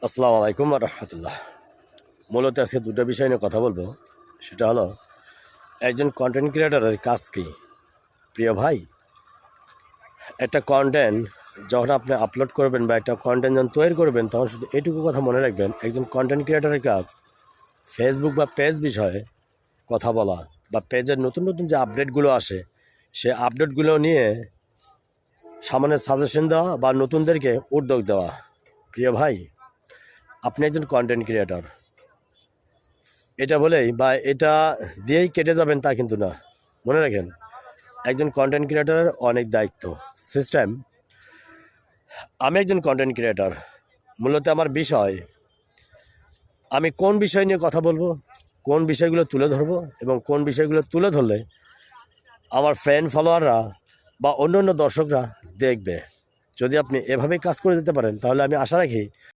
আসসালামু আলাইকুম রহমতুল্লাহ। মূলত আজকে দুটো বিষয় নিয়ে কথা বলবো। সেটা হলো একজন কন্টেন্ট ক্রিয়েটরের কাজ কী। প্রিয় ভাই, একটা কন্টেন্ট যখন আপনি আপলোড করবেন বা একটা কন্টেন্ট যখন তৈরি করবেন, তখন শুধু এইটুকু কথা মনে রাখবেন, একজন কন্টেন্ট ক্রিয়েটরের কাজ ফেসবুক বা পেজ বিষয়ে কথা বলা, বা পেজের নতুন নতুন যে আপডেটগুলো আসে সেই আপডেটগুলো নিয়ে সামনে সাজেশন দেওয়া বা নতুনদেরকে উদ্যোগ দেওয়া। প্রিয় ভাই, আপনি একজন কন্টেন্ট ক্রিয়েটর, এটা বলেই বা এটা দিয়েই কেটে যাবেন তা কিন্তু না। মনে রাখেন, একজন কন্টেন্ট ক্রিয়েটরের অনেক দায়িত্ব সিস্টেম। আমি একজন কন্টেন্ট ক্রিয়েটর, মূলত আমার বিষয় আমি কোন বিষয় নিয়ে কথা বলবো, কোন বিষয়গুলো তুলে ধরবো, এবং কোন বিষয়গুলো তুলে ধরলে আমার ফ্যান ফলোয়াররা বা অন্য অন্য দর্শকরা দেখবে। যদি আপনি এভাবেই কাজ করে দিতে পারেন, তাহলে আমি আশা রাখি